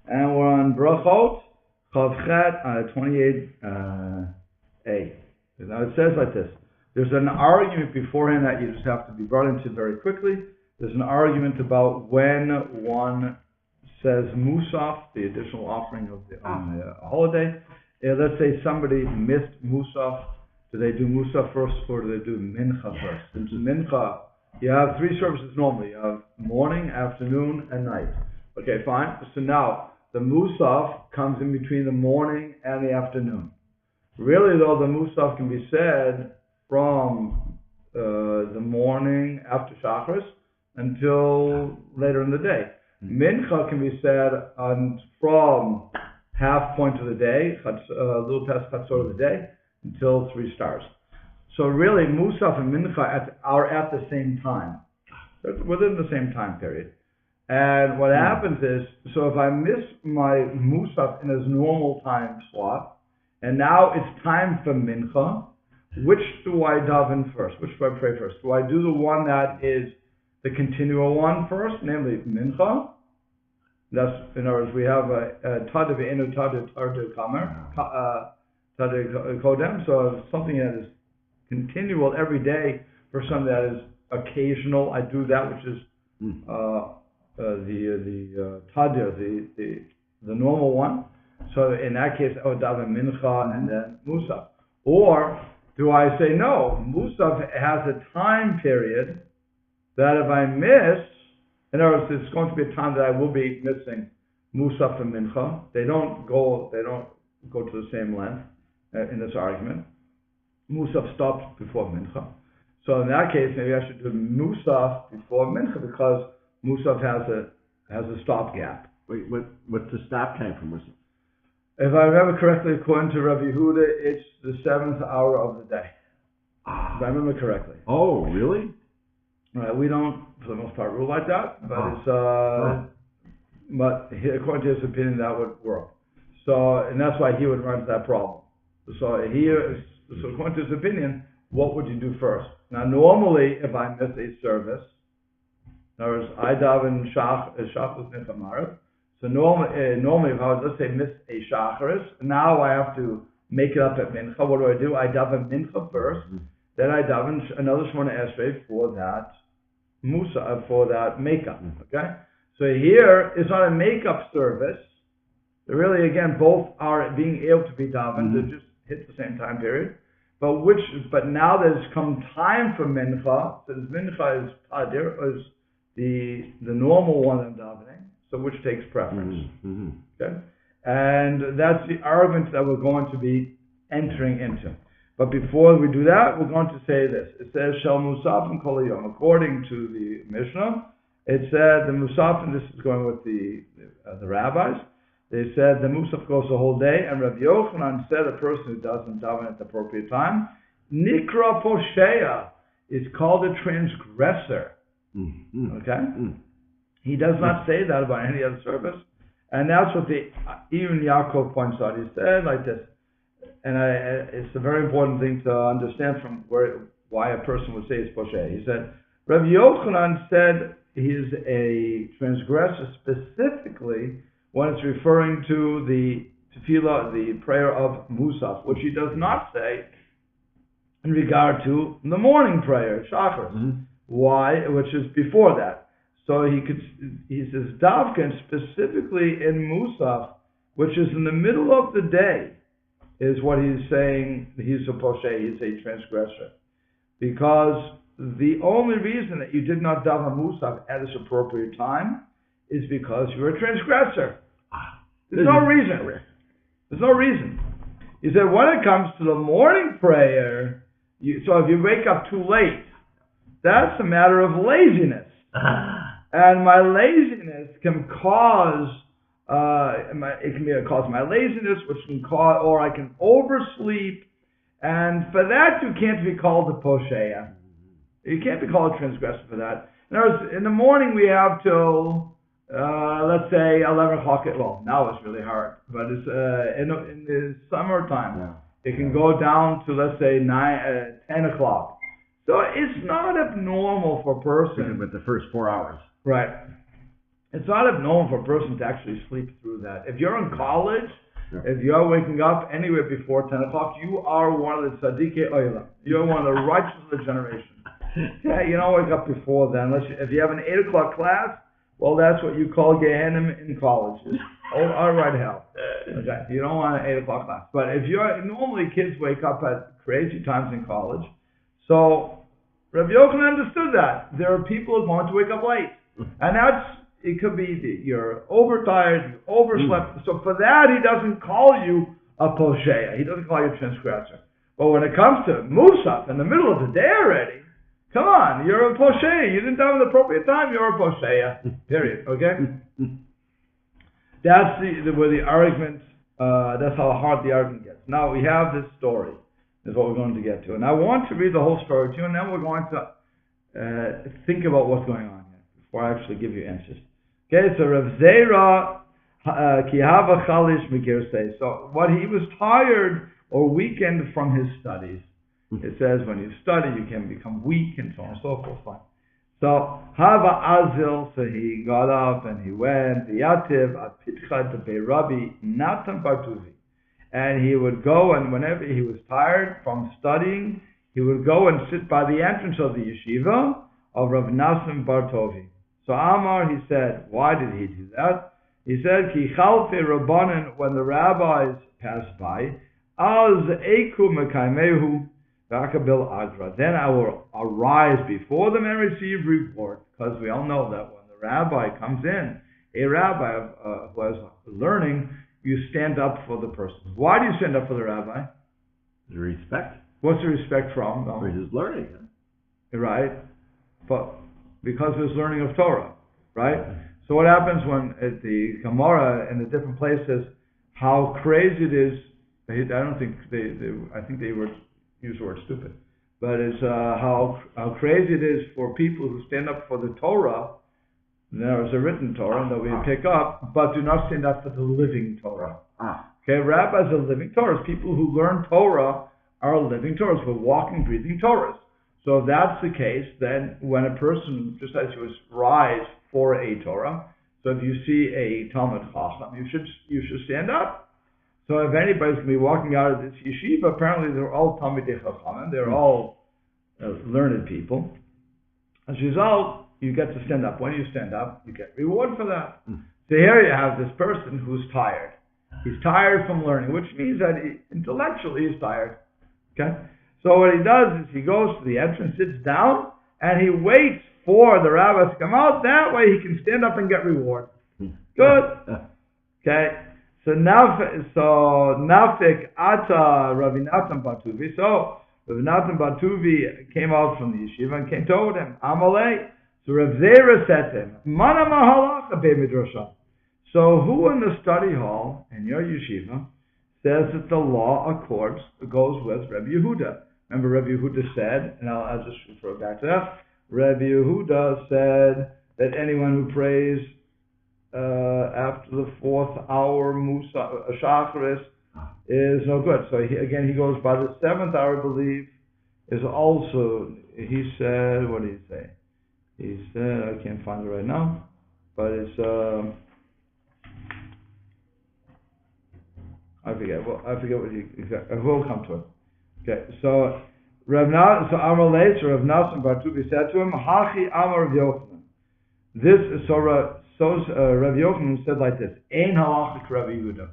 And we're on Brachot, Chavchet, 28a. Now it says like this. There's an argument beforehand that you just have to be brought into very quickly. There's an argument about when one says Musaf, the additional offering on a holiday. Let's say somebody missed Musaf. Do they do Musaf first or do they do Mincha first? Since Mincha, you have three services normally. You have morning, afternoon, and night. Okay, fine. So now, the Musaf comes in between the morning and the afternoon. Really though, the Musaf can be said from the morning after Shacharis until later in the day. Mincha can be said from half point of the day, little past Chatzor of the day, until 3 stars. So really, Musaf and Mincha are at the same time. They're within the same time period. And what happens is, so if I miss my Musaf in his normal time slot, and now it's time for Mincha, which do I daven first? Which do I pray first? Do I do the one that is the continual one first, namely Mincha? That's, in other words, we have a Tada ve'enu Tada Tardu Kamer, Tada Kodem, so something that is continual every day for something that is occasional. I do that which is the Tadir, the normal one. So in that case, I would daven Mincha and then Musaf. Or do I say no? Musaf has a time period that if I miss, in other words, it's going to be a time that I will be missing Musaf and Mincha. They don't go to the same length in this argument. Musaf stops before Mincha. So in that case, maybe I should do Musaf before Mincha because Musaf has a stopgap. Wait, what's the stop time for Musaf? If I remember correctly, according to Rabbi Yehuda, it's the 7th hour of the day. If I remember correctly. Oh, really? We don't, for the most part, rule like that, but but according to his opinion, that would work. So, and that's why he would run into that problem. So according to his opinion, what would you do first? Now, normally, if I miss a service, in other words, I daven Shachos Mincha Marav. So normally, if I would, let's say, miss a Shacharis, now I have to make it up at Mincha. What do? I daven Mincha first, then I daven another Shmona Esrei for that Musa, for that makeup. Okay? So here, it's not a makeup service. Really, again, both are being able to be daven. They just hit the same time period. But now there's come time for Mincha. So this Mincha is Tadir, is the normal one I'm davening. So which takes preference. Okay? And that's the argument that we're going to be entering into. But before we do that, we're going to say this. It says, Shel Musafim Kol Hayom. According to the Mishnah, it said the Musafim, this is going with the rabbis, they said the Musaf goes the whole day, and Rabbi Yochanan said a person who doesn't daven at the appropriate time, Nikra Posheya, is called a transgressor. Okay? He does not say that about any other service. And that's what even Yaakov points out. He said like this, and it's a very important thing to understand from why a person would say it's Posheya. He said, Rabbi Yochanan said he's a transgressor specifically when it's referring to the tefillah, the prayer of Musaf, which he does not say in regard to the morning prayer, Shacharis. Why? Which is before that. So he says Davka, specifically in Musaf, which is in the middle of the day, is what he's saying. He's a poshe, he's a transgressor, because the only reason that you did not daven Musaf at its appropriate time is because you're a transgressor. There's no reason. There's no reason. He said when it comes to the morning prayer, so if you wake up too late, that's a matter of laziness. And my laziness can cause, it can cause my laziness, which can cause, or I can oversleep. And for that, you can't be called a posheya. You can't be called a transgressor for that. In other words, in the morning we have till, let's say 11 o'clock. Well, now it's really hard, but it's in the summertime. It can go down to, let's say, 10 o'clock. So it's not abnormal for a person. With the first 4 hours. Right. It's not abnormal for a person to actually sleep through that. If you're in college, Yeah. if you're waking up anywhere before 10 o'clock, you are one of the tzadikei olam. You're one of the righteous of the generation. Okay, you don't wake up before then. If you have an 8 o'clock class, well, that's what you call Gehenim in college. All right, hell. Okay, you don't want an 8 o'clock class. But if normally kids wake up at crazy times in college. So, Rabbi Yochanan understood that. There are people who want to wake up late. And it could be you're overtired, you overslept. So for that, he doesn't call you a posheya. He doesn't call you a transgressor. But when it comes to Musaf in the middle of the day already, come on, you're a posheya. You didn't have an appropriate time, you're a posheya. Period. Okay? That's where the argument, that's how hard the argument gets. Now we have this story, is what we're going to get to. And I want to read the whole story to you, and then we're going to think about what's going on here, before I actually give you answers. Okay, so Rav Zera, Kihava Chalish Mikir says, so what he was tired or weakened from his studies. It says when you study, you can become weak and so on and so forth. Fine. So Hava Azil, so he got up and he went, Yativ Apitcha to Beirabi Natan Bartuvi. And he would go, and whenever he was tired from studying, he would go and sit by the entrance of the yeshiva of Rav Nasim Bartovi. So Amar, he said, why did he do that? He said, Ki Chalfe Rabbanan, when the rabbis passed by, Az Eku Mekaimehu Vakabil Agra. Then I will arise before them and receive reward, because we all know that when the rabbi comes in, a rabbi who has learning, you stand up for the person. Why do you stand up for the rabbi? The respect. What's the respect from? For his learning. Right? But because of his learning of Torah. Right? So what happens when at the Gemara in the different places, how crazy it is, I think they would use the word stupid, but it's how crazy it is for people who stand up for the Torah. There is a written Torah that we pick up, but do not stand up for the living Torah. Okay, rabbis are living Torahs. People who learn Torah are living Torahs. We're walking, breathing Torahs. So if that's the case, then when a person decides to rise for a Torah, so if you see a Talmud Chacham, you should stand up. So if anybody's going to be walking out of this yeshiva, apparently they're all Talmidei Chachamim, they're all learned people. As a result, you get to stand up. When you stand up, you get reward for that. So here you have this person who's tired. He's tired from learning, which means that intellectually he's tired. Okay? So what he does is he goes to the entrance, sits down, and he waits for the rabbis to come out. That way he can stand up and get reward. Good. Okay? So Nafik Ata Ravi Natan Batuvi. So Rav Natan Batuvi came out from the yeshiva and came told him, Amalei. So Rav Zera said to him, Mana Mahalacha Be Midrasha. So who in the study hall in your yeshiva says that the law goes with Rabbi Yehuda? Remember Rabbi Yehuda said, and I'll just refer back to that. Rabbi Yehuda said that anyone who prays after the 4th hour Shacharis is no good. So he goes by the 7th hour, I believe, is also, he said, what did he say? He said, I can't find it right now, but it's, I forget what he exactly, we'll come to it. Okay, so Rav Nasim Bartubi said to him, Hachi Amar Rav Yochanan. Rav Yochanan said like this, Ein halacha Rav Yehuda.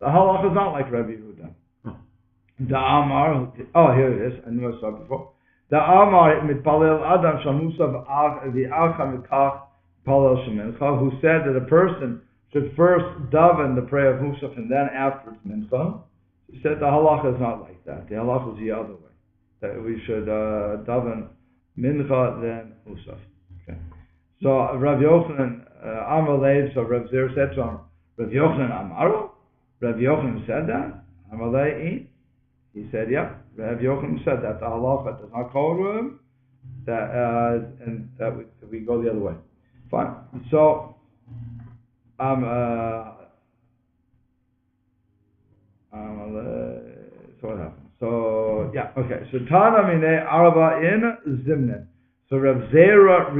The halacha is not like Rav Yehuda. The Amar, here it is, I knew I saw it before. The Amar mitpalel Adam shamusav v'acha mikach palel shemincha, who said that a person should first daven the prayer of Musaf and then afterwards mincha. He said the halacha is not like that. The halacha is the other way. That we should daven mincha then Musaf. Okay. So Rav Yochanan Amar Leib, so Rav Zer said to him, Rav Yochanan Amaru? Rav Yochanan said that? Amar Leib? He said, yeah. Rav Yochanan said that the halacha does not call to him, and that we go the other way. Fine. So so what happened? So yeah, okay. So Tana Mine Arba in Zimnin. So Rav Zera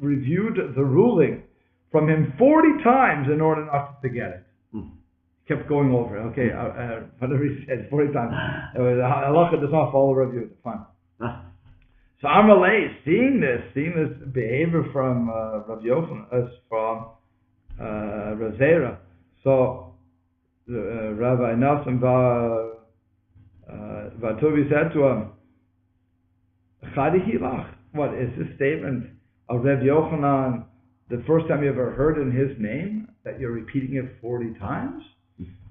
reviewed the ruling from him 40 times in order not to forget it. Kept going over it. Okay, whatever he said 40 times. Halacha does not follow review. Fine. So Amalei, seeing this behavior from Rav Yochanan, from Rav Zera, so Rabbi Nassim Vatovi said to him, Chadi Hilach, what is this statement of Rav Yochanan the first time you ever heard in his name, that you're repeating it 40 times?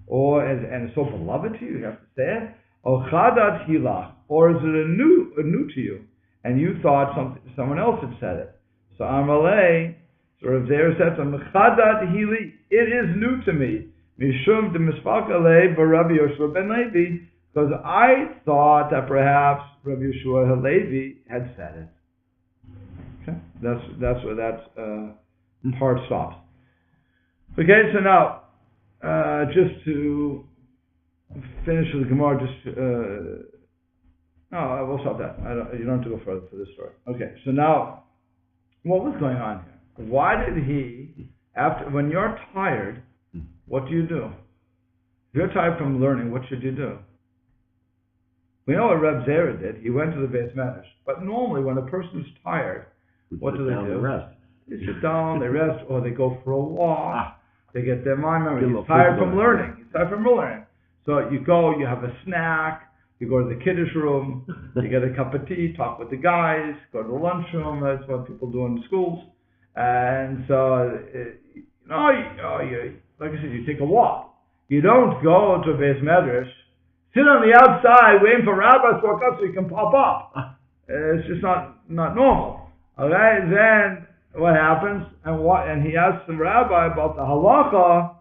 And it's so beloved to you have to say it? Or Chadat Hilach, or is it a new to you? And you thought someone else had said it. So Amalei, so Rav Zera said to him, Chadat Hili, it is new to me. Mishum de Misfak Alei Rabbi Yoshua ben Levi, because I thought that perhaps Rabbi Yoshua Halevi had said it. Okay, that's where that part stops. Okay, so now just to finish with the Gemara, no, we'll stop that. You don't have to go further for this story. Okay, so now, what was going on here? Why did he, when you're tired, what do you do? If you're tired from learning, what should you do? We know what Reb Zera did. He went to the beit medrash. But normally, when a person's tired, what do they do? Rest. They sit down, they rest, or they go for a walk. They get their mind memory. He's tired from learning. So you go, you have a snack. You go to the kiddush room, you get a cup of tea, talk with the guys, go to the lunchroom. That's what people do in the schools. And so, like I said, you take a walk. You don't go to a beit medrash, sit on the outside waiting for rabbis to walk up so you can pop up. It's just not normal. Okay, then what happens? And he asks the rabbi about the halacha,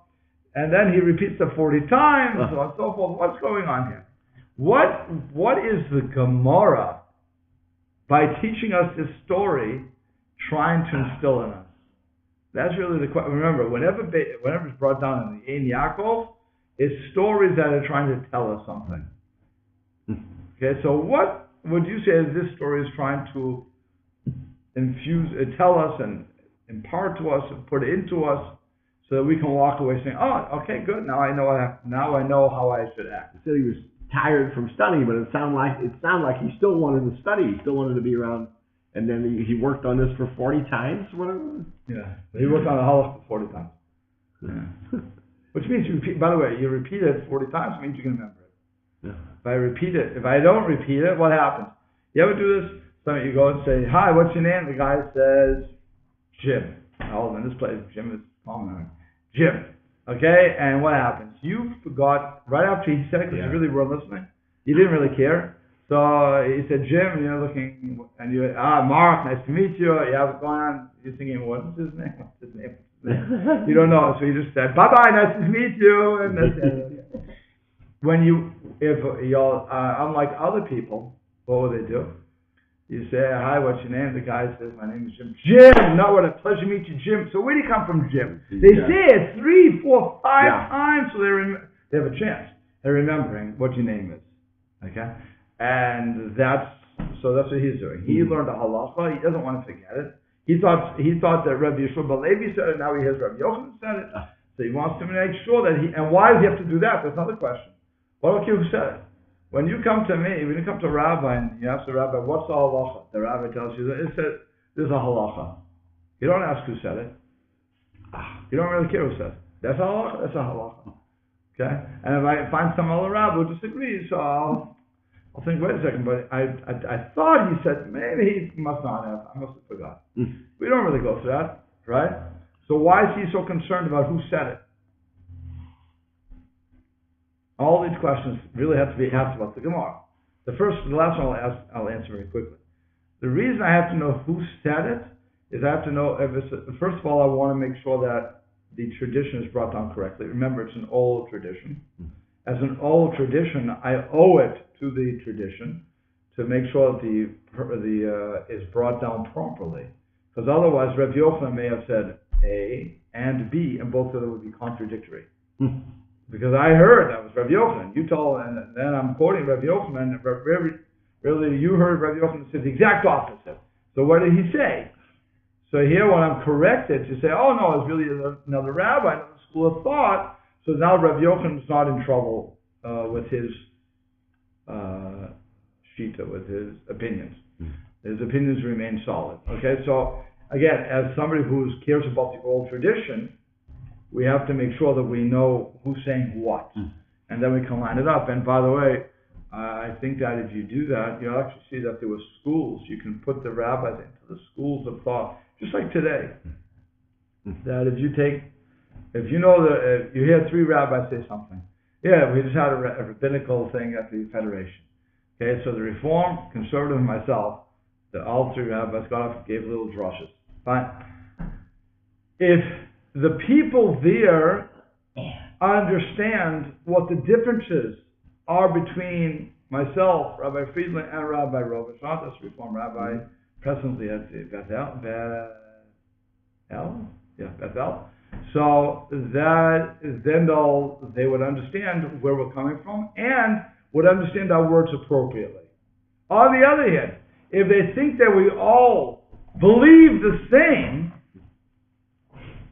and then he repeats it 40 times, so on and so forth. What's going on here? What is the Gemara, by teaching us this story, trying to instill in us? That's really the question. Remember, whenever it's brought down in the Ein Yaakov, it's stories that are trying to tell us something. Okay, so what would you say is this story is trying to tell us and impart to us and put into us, so that we can walk away saying, "Oh, okay, good. Now I know how I should act." So he was tired from studying, but it sounded like he still wanted to study. He still wanted to be around. And then he worked on this for 40 times. Whatever. Yeah, he worked on the halacha for 40 times. Yeah. Which means by the way, you repeat it 40 times, it means you can remember it. Yeah. If I don't repeat it, what happens? You ever do this? You go and say, "Hi, what's your name?" The guy says, "Jim." Oh, in this place, Jim is common. Jim. Okay, and what happens? You forgot right after he said it, because you really weren't listening. You didn't really care. So he said, "Jim," and you're looking, and you, "Mark, nice to meet you. You have it going on?" You're thinking, "What's his name? What's his name?" You don't know, so you just said, "Bye-bye, nice to meet you," and that's it. Unlike other people, what will they do? You say, "Hi, what's your name?" The guy says, "My name is Jim." "Jim, no, what a pleasure to meet you, Jim." So where do you come from, Jim? They say it 3, 4, 5 times, so they have a chance. They're remembering what your name is. Okay? And that's what he's doing. He learned a halacha. He doesn't want to forget it. He thought that Rabbi Yoshua ben Levi said it. Now he has Rabbi Yochanan said it. So he wants to make sure that and why does he have to do that? That's another question. Well, okay, who said it? When you come to me, when you come to a rabbi and you ask the rabbi, "What's the halacha?" The rabbi tells you that it said there's a halacha. You don't ask who said it. You don't really care who said it. That's a halacha. That's a halacha. Okay. And if I find some other rabbi who disagrees, so I'll think, wait a second, but I thought he said, maybe he must not have. I must have forgot. We don't really go through that, right? So why is he so concerned about who said it? All these questions really have to be asked about the Gemara. The last one I'll answer very quickly. The reason I have to know who said it is I have to know first of all, I want to make sure that the tradition is brought down correctly. Remember, it's an old tradition. As an old tradition, I owe it to the tradition to make sure that the is brought down properly. Because otherwise, Rav Yochanan may have said A and B, and both of them would be contradictory. Because I heard that was Rav Yochanan. You told, and then I'm quoting Rav Yochanan. Really, you heard Rav Yochanan say the exact opposite. So what did he say? So So here when I'm corrected to say, oh no, it's really another rabbi, another school of thought, so now Rav Yochanan is not in trouble with his shita, with his opinions. His opinions remain solid. Okay, so again, as somebody who cares about the old tradition, we have to make sure that we know who's saying what, and then we can line it up. And by the way, I think that if you do that, you'll actually see that there were schools. You can put the rabbis into the schools of thought, just like today. That if you know that if you hear three rabbis say something, yeah, we just had a rabbinical thing at the Federation. Okay, so the Reform, Conservative, and myself, all three rabbis got up and gave little drushes. Fine. If the people there understand what the differences are between myself, Rabbi Friedland, and Rabbi Robichaud, that's Reform Rabbi, presently at Bethel. So that then they would understand where we're coming from and would understand our words appropriately. On the other hand, if they think that we all believe the same,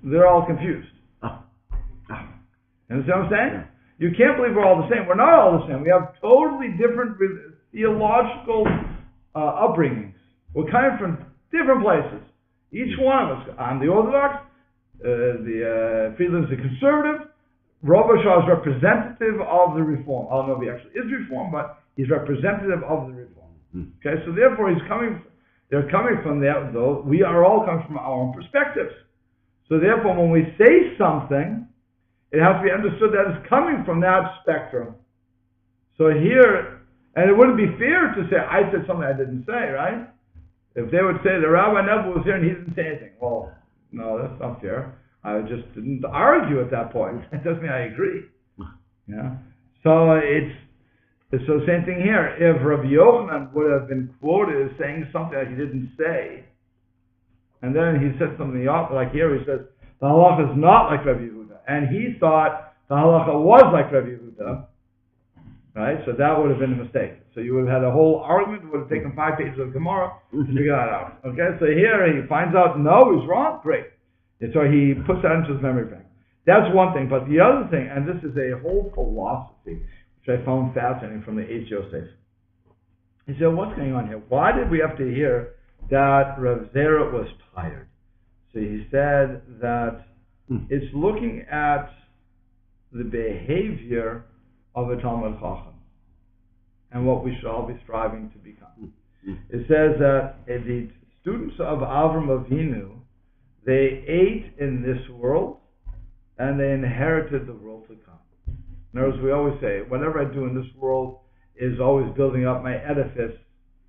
they're all confused. You understand what I'm saying? You can't believe we're all the same. We're not all the same. We have totally different theological upbringings. We're coming from different places. Each one of us. I'm the Orthodox. Friedland's the Conservative. Robichaud is representative of the Reform. I don't know if he actually is Reform, but he's representative of the Reform. Okay, so therefore they're coming from there, though we are all coming from our own perspectives. So therefore, when we say something, it has to be understood that it's coming from that spectrum. So here, and it wouldn't be fair to say, I said something I didn't say, right? If they would say, the Rabbi Neville was here and he didn't say anything. Well, no, that's not fair. I just didn't argue at that point. That doesn't mean I agree. Yeah. So it's the same thing here. If Rabbi Yochanan would have been quoted as saying something that he didn't say, and then he said something like here, he says, the halacha is not like Rabbi Yehuda. And he thought the halacha was like Rabbi Yehuda. Right? So that would have been a mistake. So you would have had a whole argument. It would have taken 5 pages of Gemara to figure that out. Okay? So here he finds out, no, he's wrong. Great. And so he puts that into his memory bank. That's one thing. But the other thing, and this is a whole philosophy, which I found fascinating from the Eitz Yosef. He said, what's going on here? Why did we have to hear that Rav Zera was tired? So he said that it's looking at the behavior of a Talmud Chacham and what we should all be striving to become. It says that the students of Avram Avinu, they ate in this world and they inherited the world to come. In other words, we always say, whatever I do in this world is always building up my edifice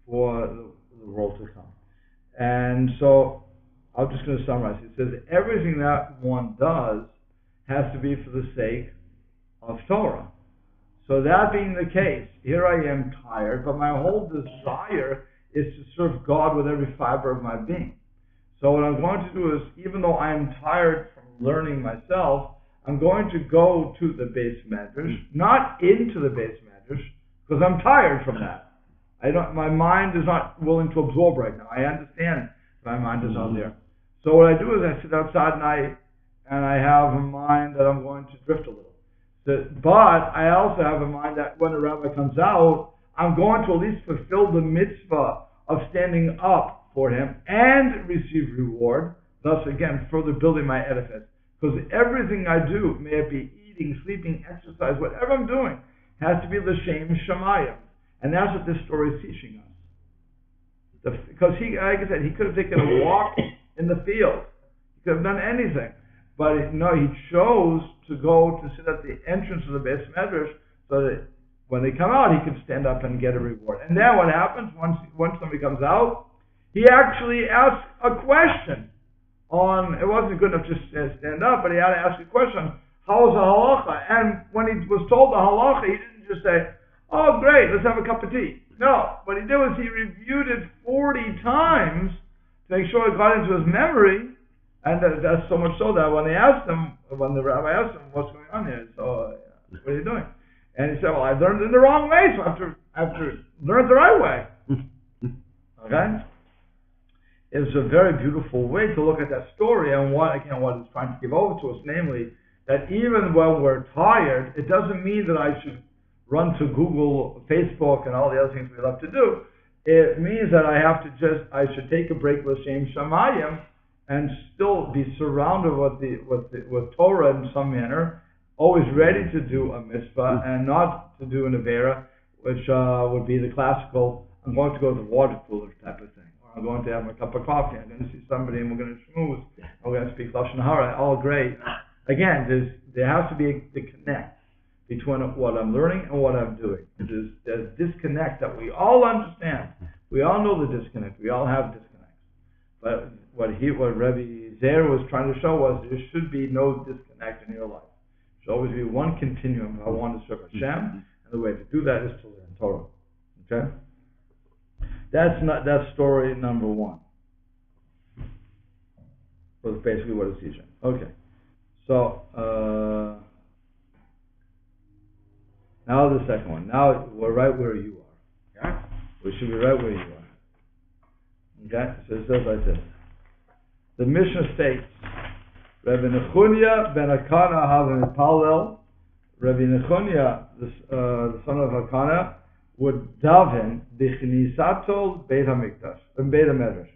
for the world to come. And so, I'm just going to summarize. It says, everything that one does has to be for the sake of Torah. So that being the case, here I am tired, but my whole desire is to serve God with every fiber of my being. So what I'm going to do is, even though I am tired from learning myself, I'm going to go to the beit medrash, not into the beit medrash, because I'm tired from that. My mind is not willing to absorb right now. I understand my mind is not there. So what I do is I sit outside and I have a mind that I'm going to drift a little. But I also have a mind that when a rabbi comes out, I'm going to at least fulfill the mitzvah of standing up for him and receive reward, thus again further building my edifice. Because everything I do, may it be eating, sleeping, exercise, whatever I'm doing, has to be l'shem shamayim. And that's what this story is teaching us. Because he, like I said, he could have taken a walk in the field. He could have done anything. But no, he chose to go to sit at the entrance of the beit medrash so that when they come out, he could stand up and get a reward. And then what happens, once somebody comes out, he actually asks a question on, it wasn't good enough just to stand up, but he had to ask a question, how is the halacha? And when he was told the halacha, he didn't just say, oh great, let's have a cup of tea. No, what he did was he reviewed it 40 times to make sure it got into his memory. And that's so much so that when the rabbi asked him, what's going on here? So, what are you doing? And he said, well, I learned it in the wrong way, so I have to learn it the right way. Okay? is a very beautiful way to look at that story and what it's trying to give over to us, namely that even when we're tired, it doesn't mean that I should run to Google, Facebook, and all the other things we love to do. It means that I should take a break with Shem Shamayim and still be surrounded with Torah in some manner, always ready to do a mitzvah and not to do an avera, which would be the classical, I'm going to go to the water cooler type of thing. Or I'm going to have my cup of coffee, I'm going to see somebody and we're going to schmooze, we're going to speak Lashon Hara, all great. Again, there has to be the connect between what I'm learning and what I'm doing. There's disconnect that we all understand. We all know the disconnect. We all have disconnects. But what Rebbe Zeir was trying to show was there should be no disconnect in your life. There should always be one continuum. I want to serve Hashem, and the way to do that is to learn Torah. Okay? That's story number one. Was basically what it's teaching. Okay. So now the second one. Now we're right where you are. Yeah? We should be right where you are. Okay? So it says like this. The Mishnah states, Rabbi Nechunya ben Hakana having Palel, Rabbi Nechunya, the son of Hakana, would daven bichnisato beit hamikdash, beit medrash.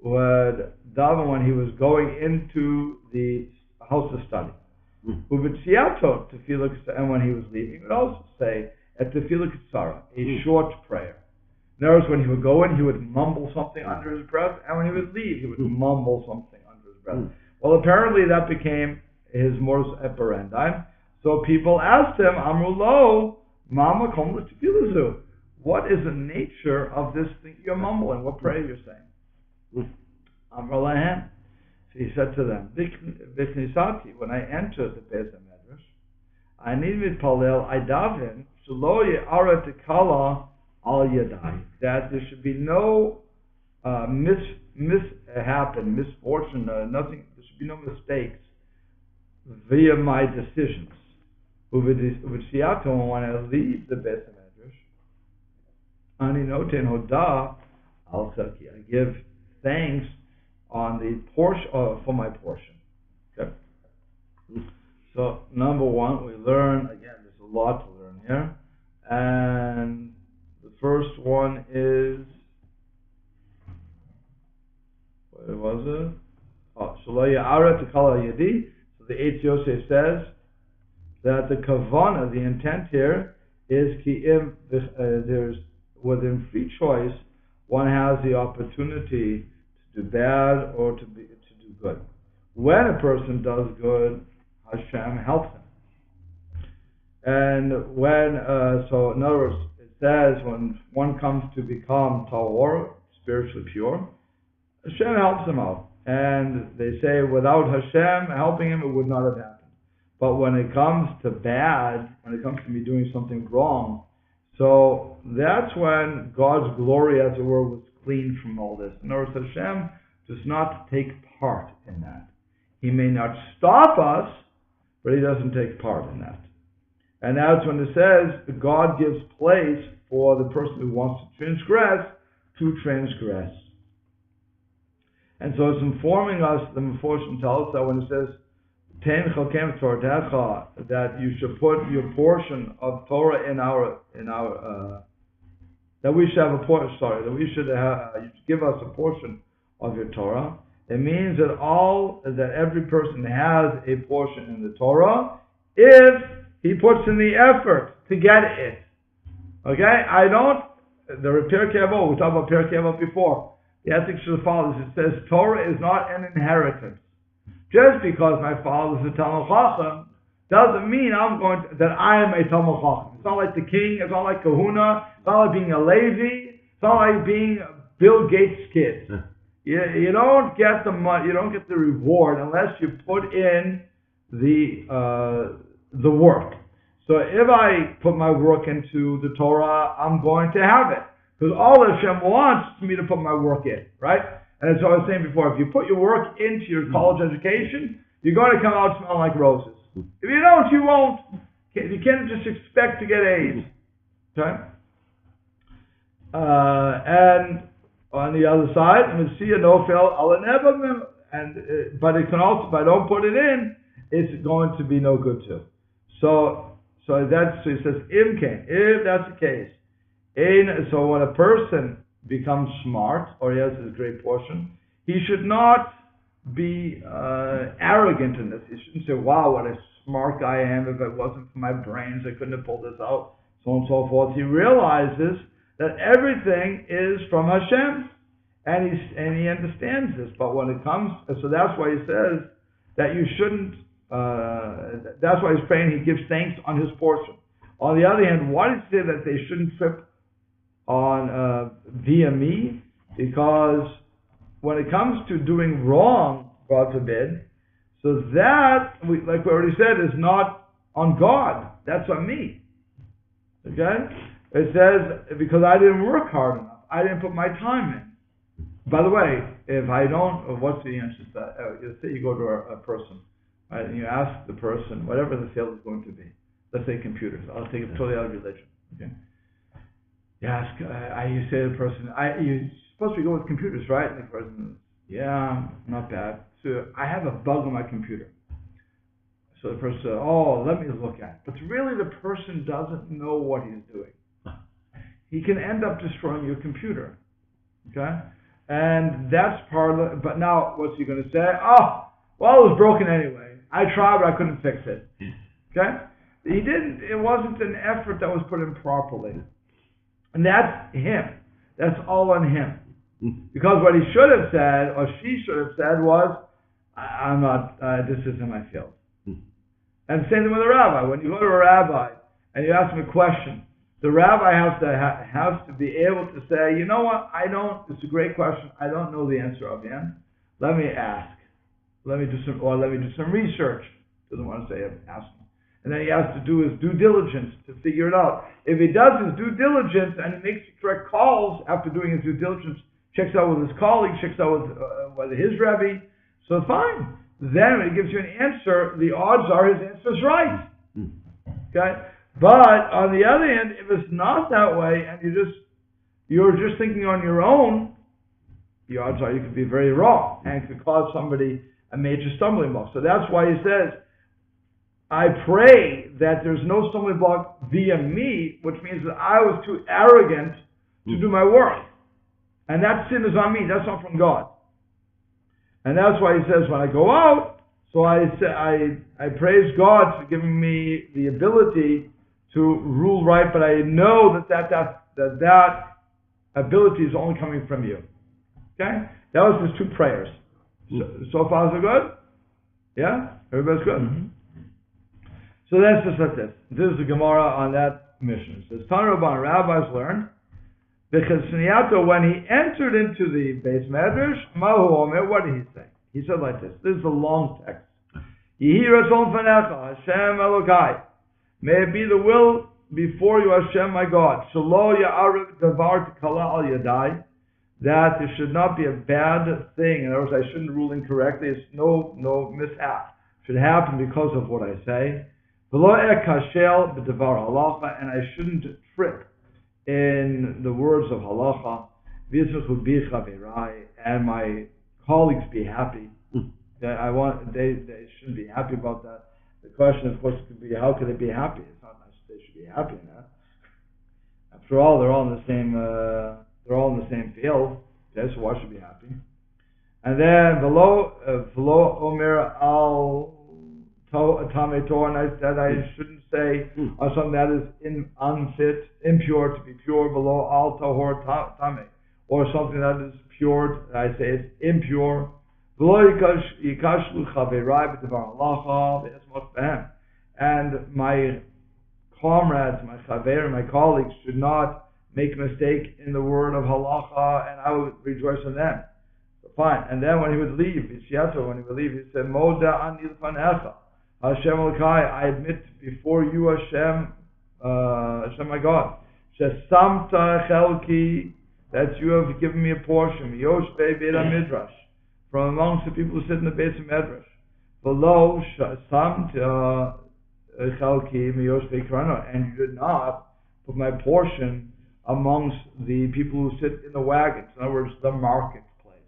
Would daven when he was going into the house of study. Uvitziato tefillah, and when he was leaving, he would also say at tefillah ktsara, a short prayer. In other words, when he would go in, he would mumble something under his breath, and when he would leave, he would mumble something under his breath. Well, apparently that became his modus operandi. So people asked him, Amrulo, Mama kom tefillah. What is the nature of this thing you're mumbling? What prayer you're saying? Amrulahem. So he said to them, Vichnisati, when I enter the beit medrash, I need mitpalel, I daven, shelo ye'ara tekala al yadai, that there should be no misfortune, nothing. There should be no mistakes via my decisions. Uvitziato, when I leave the beit medrash, ani noten hoda al tzaki, I give thanks on the portion for my portion. Okay. So number one, we learn again. There's a lot to learn here, and the first one is what was it? Shelo ye'ara tekala yadi. So the Eitz Yosef says that the kavana, the intent here, is there's within free choice, one has the opportunity to do bad or to do good. When a person does good, Hashem helps him. And when so in other words, it says when one comes to become tahor, spiritually pure, Hashem helps him out. And they say without Hashem helping him, it would not have happened. But when it comes to bad, when it comes to me doing something wrong, so that's when God's glory, as it were, was cleaned from all this. In other words, Hashem does not take part in that. He may not stop us, but He doesn't take part in that. And that's when it says God gives place for the person who wants to transgress. And so it's informing us, the Meforshim tells us that when it says Ten chalkem tortecha, that you should put your portion of Torah in our that we should have a portion. That we should have. You should give us a portion of your Torah. It means that every person has a portion in the Torah if he puts in the effort to get it. Okay, the Pirkei Avot, we talked about Pirkei Avot before. The ethics of the fathers. It says Torah is not an inheritance. Just because my father is a Talmid Chacham doesn't mean that I am a Talmid Chacham. It's not like the king. It's not like Kahuna. It's not like being a Levi. It's not like being Bill Gates' kid. You don't get the money. You don't get the reward unless you put in the work. So if I put my work into the Torah, I'm going to have it, because all Hashem wants is me to put my work in, right? And as I was saying before, if you put your work into your college education, you're going to come out smelling like roses. If you don't, you won't. You can't just expect to get A's. Okay? And on the other side, Messiah Nofel Alaneba, and but it can also, if I don't put it in, it's going to be no good too. So he says, if that's the case, so when a person becomes smart, or he has this great portion, he should not be arrogant in this. He shouldn't say, wow, what a smart guy I am. If it wasn't for my brains, I couldn't have pulled this out, so on and so forth. He realizes that everything is from Hashem, and he understands this. But when it comes, so that's why he says that you shouldn't, that's why he's praying, he gives thanks on his portion. On the other hand, why does he say that they shouldn't trip on via me? Because when it comes to doing wrong, God forbid, so that, like we already said, is not on God. That's on me. Okay? It says, because I didn't work hard enough. I didn't put my time in. By the way, if I don't, what's the answer to that? Let's say you go to a person, right, and you ask the person, whatever the field is going to be. Let's say computers. I'll take it totally out of religion. Okay? You ask, you say to the person, you're supposed to go with computers, right? And the person, yeah, not bad. So I have a bug on my computer. So the person says, oh, let me look at it. But really the person doesn't know what he's doing. He can end up destroying your computer. Okay? And that's part of it. But now, what's he going to say? Oh, well, it was broken anyway. I tried, but I couldn't fix it. Okay? It wasn't an effort that was put in properly. And that's him. That's all on him. Because what he should have said, or she should have said, was, I'm not, this isn't my field. And the same thing with a rabbi. When you go to a rabbi and you ask him a question, the rabbi has to be able to say, you know what, it's a great question, I don't know the answer of it. Let me ask. Let me do some research. Doesn't want to say ask me. And then he has to do his due diligence to figure it out. If he does his due diligence and he makes the correct calls after doing his due diligence, checks out with his colleagues, checks out with his rabbi, so fine. Then when he gives you an answer, the odds are his answer is right. Okay? But on the other hand, if it's not that way and you're just thinking on your own, the odds are you could be very wrong and could cause somebody a major stumbling block. So that's why he says, I pray that there's no stumbling block via me, which means that I was too arrogant to do my work. And that sin is on me, that's not from God. And that's why he says, when I go out, so I praise God for giving me the ability to rule right, but I know that ability is only coming from you. Okay? That was his two prayers. So far, so good? Yeah? Everybody's good? Mm-hmm. So that's just like this. This is the Gemara on that mission. It says, Tana Rabban, rabbis learned, because when he entered into the beit medrash, Mahu Omer, what did he say? He said like this. This is a long text. Yehi ratzon fanecha, Hashem Elokai. May it be the will before you, Hashem, my God. Shelo ya'ariv davar t'kala al yadai. That there should not be a bad thing. In other words, I shouldn't rule incorrectly. It's no mishap. Should happen because of what I say. V'lo ekashel b'davar halacha, and I shouldn't trip in the words of halacha. V'yitzchu bi chaverai, and my colleagues be happy. They shouldn't be happy about that. The question, of course, could be, how could they be happy? It's not nice they should be happy in that. After all, they're all in the same field. Okay, so why should they be happy? And then below Omer al Tametor, and I said I shouldn't say something that is unfit, impure to be pure. Below al Tahor Tame, or something that is pure. I say it's impure. And my comrades, my chaver, my colleagues should not make a mistake in the word of halacha, and I would rejoice in them. So fine. And then when he would leave, he said, Moda anil fanecha, Hashem Elokai, I admit before you, Hashem, Hashem my God, shesamta chelki, that you have given me a portion, yoshvei beit medrash, from amongst the people who sit in the beit medrash. Below samta chelki yoshvei krano, and you did not put my portion amongst the people who sit in the wagons. In other words, the marketplace.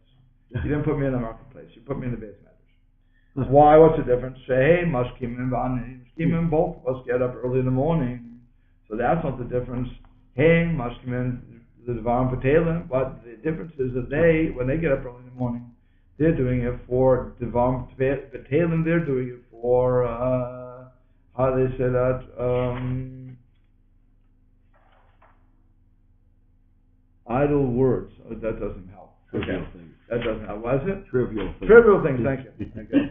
You didn't put me in the marketplace. You put me in the beit medrash. Why? What's the difference? Hey, mashkimin v'ani mashkimin. Both of us get up early in the morning, so that's not the difference. Hey, mashkimin the devarim v'telim. But the difference is that when they get up early in the morning, they're doing it for devarim v'telim. They're doing it for how do they say that? Idle words. Oh, that doesn't help. Trivial things. That doesn't help. What is it? Trivial things. Trivial things. Thank you. Okay.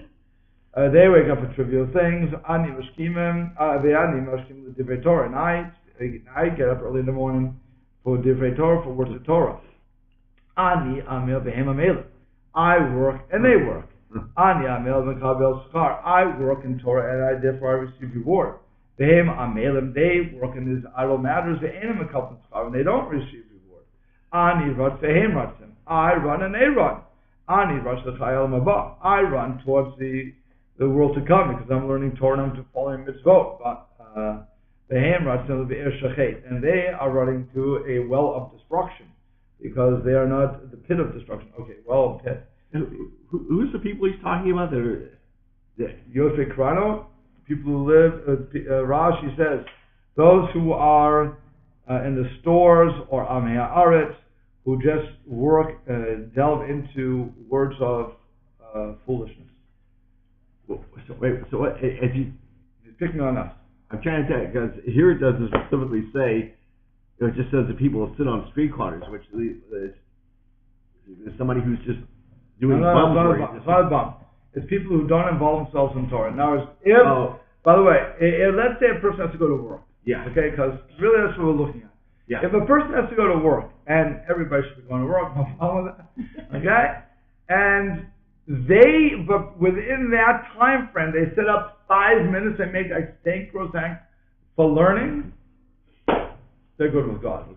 They wake up for trivial things. Ani mashkimim. Ve'ani mashkim l'divrei Torah. And I get up early in the morning for divrei Torah, for words of Torah. Ani amil v'hem amelim. I work and they work. Ani amil v'kabel schar. I work in Torah and therefore I receive reward. V'hem amelim. They work in these idle matters. Ve'enim v'kabel schar. And they don't receive reward. Ani rot v'hem rotzim. I run and they run. Ani rush l'chayil mabah. I run towards the world to come because I'm learning Torah and I'm following mitzvot. But v'hem rotzim v'ir shachet. And they are running to a well of destruction because they are not the pit of destruction. Okay, well of pit. Who's the people he's talking about? Yosef Krano, people who live. Rashi says those who are in the stores or Amei Haaretz, who just work, delve into words of foolishness. So what, He's picking on us. I'm trying to tell you, because here it doesn't specifically say, it just says the people who sit on street corners, which is somebody who's just doing bums. It's not a bum. It's people who don't involve themselves in Torah. Now, by the way, let's say a person has to go to work. Yeah. Okay, because really that's what we're looking at. Yeah. If a person has to go to work, and everybody should be going to work, no problem with that, okay? And but within that time frame, they set up 5 minutes and make a stink for learning, they're good with God.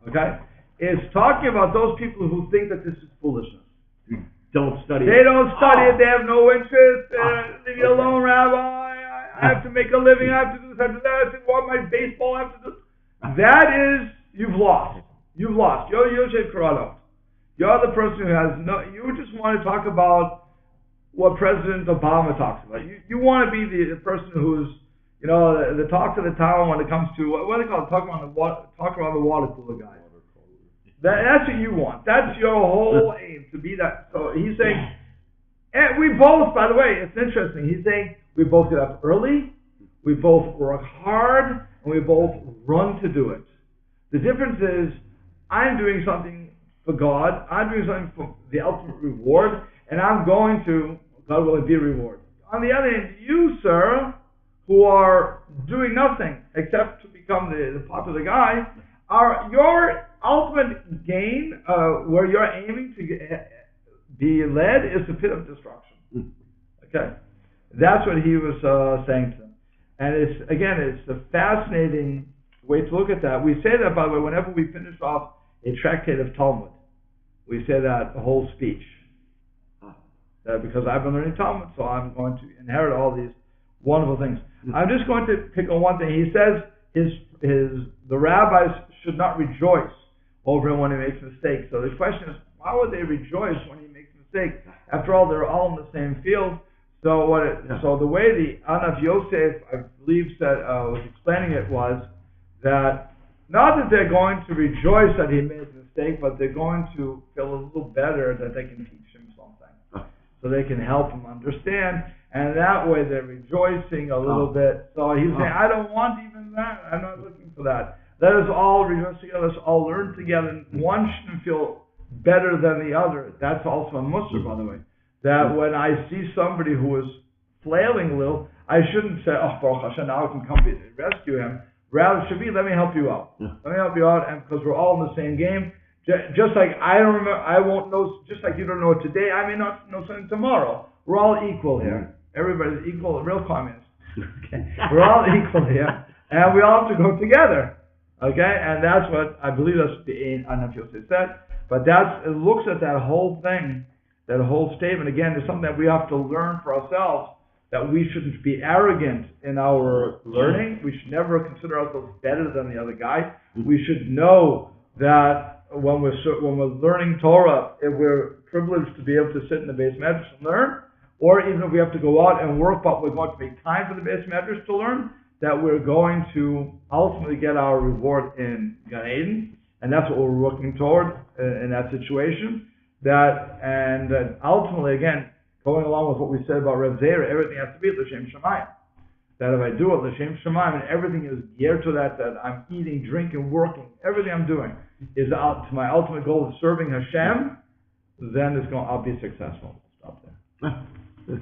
Okay? It's talking about those people who think that this is foolishness. Don't study They don't study it, they have no interest. Leave me alone, Rabbi. I have to make a living, I have to do this, I have to do that, I have to want my baseball, I have to do. That is, you've lost. You've lost. You're Yosef Corrado. You're the person who has you just want to talk about what President Obama talks about. You want to be the person who's, the talk of the town when it comes to, what do they call it? Talk around the water cooler guy. That's what you want. That's your whole aim, to be that. So he's saying, and we both, by the way, it's interesting. He's saying we both get up early, we both work hard, and we both run to do it. The difference is, I'm doing something for God, I'm doing something for the ultimate reward, and I'm going to, God will be a reward. On the other hand, you, sir, who are doing nothing except to become the popular guy, your ultimate gain, where you're aiming to be led, is the pit of destruction. Okay? That's what he was saying to them. And it's a fascinating way to look at that. We say that, by the way, whenever we finish off a tractate of Talmud. We say that the whole speech. Because I've been learning Talmud, so I'm going to inherit all these wonderful things. I'm just going to pick on one thing. He says the rabbis should not rejoice over him when he makes mistakes. So the question is, why would they rejoice when he makes mistakes? After all, they're all in the same field. So so the way the Anav Yosef, I believe, was explaining it was that not that they're going to rejoice that he made a mistake, but they're going to feel a little better that they can teach him something. So they can help him understand, and that way they're rejoicing a little bit. So he's saying, I don't want even that. I'm not looking for that. Let us all rejoice together. Let's all learn together. And one shouldn't feel better than the other. That's also a Muslim, by the way. That when I see somebody who is flailing a little, I shouldn't say, oh, Baruch Hashem, now I can come rescue him. Rather, it should be, let me help you out. Let me help you out, and because we're all in the same game. Just like I won't know, just like you don't know it today, I may not know something tomorrow. We're all equal here. Everybody's equal, real communists. Okay. We're all equal here, and we all have to go together. Okay, and that's what I believe that's what the Anav Yosef said. But it looks at that whole thing, that whole statement again. Is something that we have to learn for ourselves. that we shouldn't be arrogant in our learning. We should never consider ourselves better than the other guy. We should know that when we're learning Torah, if we're privileged to be able to sit in the beit medrash and learn, or even if we have to go out and work, but we're going to make time for the beit medrash to learn, that we're going to ultimately get our reward in Gan Eden, and that's what we're working toward in that situation. And ultimately, again, going along with what we said about Reb Zera, everything has to be L'Shem Shamayim. That if I do it L'Shem Shamayim, and everything is geared to that I'm eating, drinking, working, everything I'm doing is out to my ultimate goal of serving Hashem, then I'll be successful. Stop there.